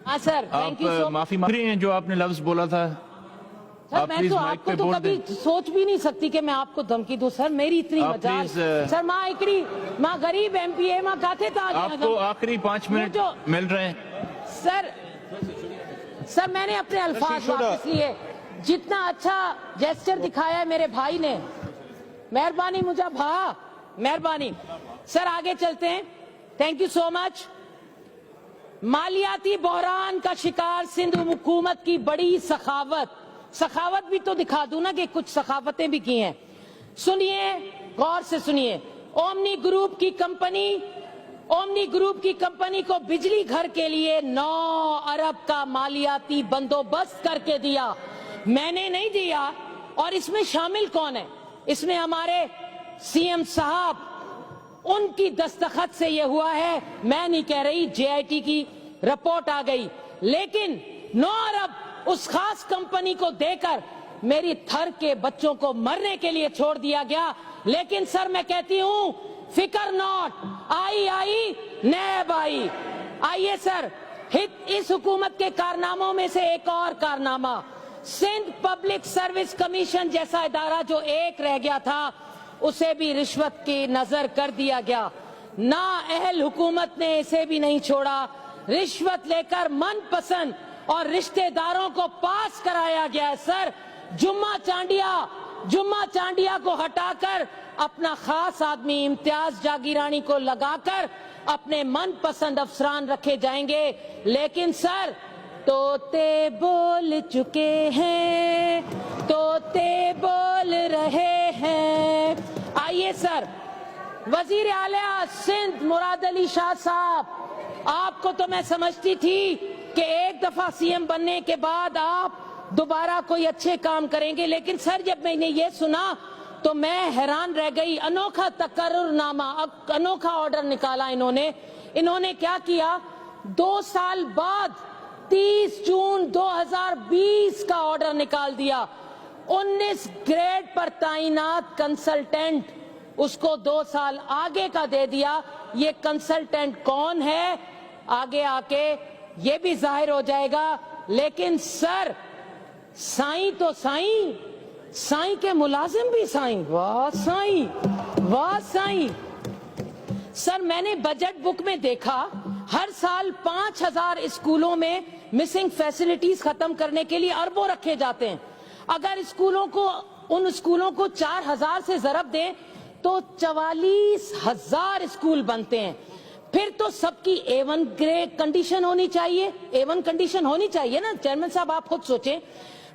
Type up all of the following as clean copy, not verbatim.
ہاں سر، thank you so مچ. معافی مانگ رہی ہیں جو آپ نے لفظ بولا تھا؟ سر میں تو آپ کو تو کبھی سوچ بھی نہیں سکتی کہ میں آپ کو دھمکی دوں. سر میری اتنی مجال سر ماں ایکڑی ماں غریب ایم پی اے ماں کہتے تھا آپ کو آخری 5 منٹ مل رہے ہیں. سر میں نے اپنے الفاظ واپس لیے. جتنا اچھا جیسچر دکھایا ہے میرے بھائی نے, مہربانی مجھے مہربانی. سر آگے چلتے ہیں. تھینک یو سو مچ. مالیاتی بحران کا شکار سندھ حکومت کی بڑی سخاوت بھی تو دکھا دوں نا کہ کچھ سخاوتیں بھی کی ہیں. سنیے, غور سے سنیے. اومنی گروپ کی کمپنی کو بجلی گھر کے لیے 9 ارب کا مالیاتی بندوبست کر کے دیا. میں نے نہیں دیا. اور اس میں شامل کون ہے؟ اس میں ہمارے سی ایم صاحب, ان کی دستخط سے یہ ہوا ہے. میں نہیں کہہ رہی, جے آئی ٹی کی رپورٹ آ گئی. لیکن 9 ارب اس خاص کمپنی کو دے کر میری تھر کے بچوں کو مرنے کے لیے چھوڑ دیا گیا. لیکن سر میں کہتی ہوں, فکر ناٹ, آئی نیب آئی. آئیے سر, اس حکومت کے کارناموں میں سے ایک اور کارنامہ, سندھ پبلک سروس کمیشن جیسا ادارہ جو ایک رہ گیا تھا, اسے بھی رشوت کی نظر کر دیا گیا. نااہل حکومت نے اسے بھی نہیں چھوڑا. رشوت لے کر من پسند اور رشتہ داروں کو پاس کرایا گیا ہے. سر جمعہ چانڈیا کو ہٹا کر اپنا خاص آدمی امتیاز جاگیرانی کو لگا کر اپنے من پسند افسران رکھے جائیں گے. لیکن سر, طوطے بول چکے ہیں, طوطے بول رہے ہیں. آئیے سر, وزیر اعلیٰ سندھ مراد علی شاہ صاحب, آپ کو تو میں سمجھتی تھی کہ ایک دفعہ سی ایم بننے کے بعد آپ دوبارہ کوئی اچھے کام کریں گے. لیکن سر جب میں نے یہ سنا تو میں حیران رہ گئی. انوکھا تقرر نامہ, انوکھا آرڈر نکالا انہوں نے کیا کیا, 2 سال بعد 30 جون 2020 کا آرڈر نکال دیا. 19 گریڈ پر تعینات کنسلٹنٹ, اس کو 2 سال آگے کا دے دیا. یہ کنسلٹنٹ کون ہے آگے آ کے یہ بھی ظاہر ہو جائے گا. لیکن سر, سائیں تو سائیں کے ملازم بھی سائیں. واہ سائیں. سر میں نے بجٹ بک میں دیکھا, ہر سال 5000 اسکولوں میں مسنگ فیسلٹیز ختم کرنے کے لیے اربوں رکھے جاتے ہیں. اگر ان اسکولوں کو 4000 سے ضرب دیں تو 44,000 اسکول بنتے ہیں. پھر تو سب کی A1 گریڈ کنڈیشن ہونی چاہیے. A1 کنڈیشن ہونی چاہیے نا چیئرمین صاحب, آپ خود سوچیں.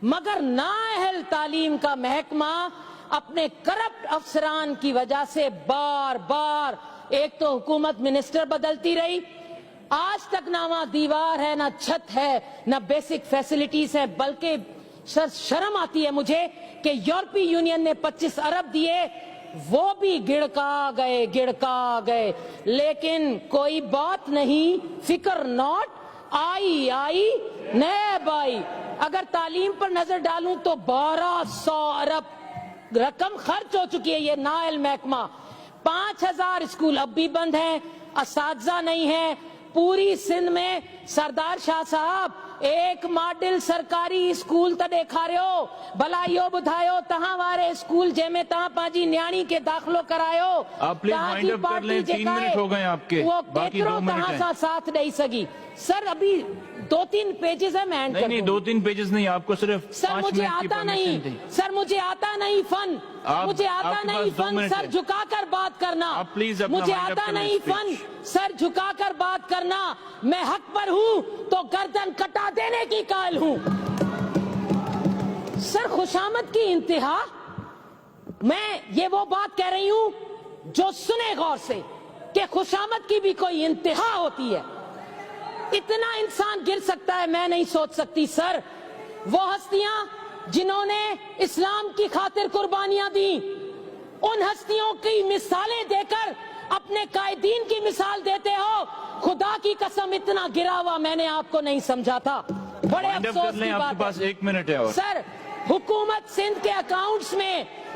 مگر نااہل تعلیم کا محکمہ اپنے کرپٹ افسران کی وجہ سے بار بار, ایک تو حکومت منسٹر بدلتی رہی, آج تک نہ وہاں دیوار ہے, نہ چھت ہے, نہ بیسک فیسلٹیز ہے. بلکہ سر شرم آتی ہے مجھے کہ یورپی یونین نے 25 ارب دیے, وہ بھی گڑکا گئے. لیکن کوئی بات نہیں, فکر ناٹ, آئی نیب آئی. اگر تعلیم پر نظر ڈالوں تو 1200 ارب رقم خرچ ہو چکی ہے. یہ نااہل محکمہ, 5000 اسکول اب بھی بند ہیں, اساتذہ نہیں ہیں. پوری سندھ میں سردار شاہ صاحب ایک ماڈل سرکاری اسکول تا دیکھا رہے ہو, بھلا یو بدھایو تہاں وارے اسکول جے میں تہاں پانچی نیانی کے داخلو کرایو. آپ پلیز مائنڈ اپ کر لیں, 3 منٹ ہو گئے آپ کے, وہ باقی 2 منٹ کہاں سا ساتھ نہیں سکی. سر ابھی 2-3 پیجز ہے, میں اینڈ کر دوں. نہیں 2-3 پیجز نہیں, آپ کو صرف 5 منٹ کی پرمیشن تھی. سر مجھے آتا نہیں فن, سر جھکا کر بات کرنا. مجھے آتا نہیں فن, سر جھکا کر بات کرنا. میں حق پر ہوں تو گردن کٹا دینے کی قائل ہوں. سر خوشامد کی انتہا, میں یہ وہ بات کہہ رہی ہوں جو سنے غور سے کہ خوشامد کی بھی کوئی انتہا ہوتی ہے. اتنا انسان گر سکتا ہے میں نہیں سوچ سکتی. سر وہ ہستیاں جنہوں نے اسلام کی خاطر قربانیاں دیں, ان ہستیوں کی مثالیں دے کر اپنے قائدین کی مثال دیتے ہو. خدا کی قسم اتنا گرا ہوا میں نے آپ کو نہیں سمجھا تھا. بڑے افسوس کی بات ہے. آپ کے پاس 1 منٹ ہے. سر حکومت سندھ کے اکاؤنٹس میں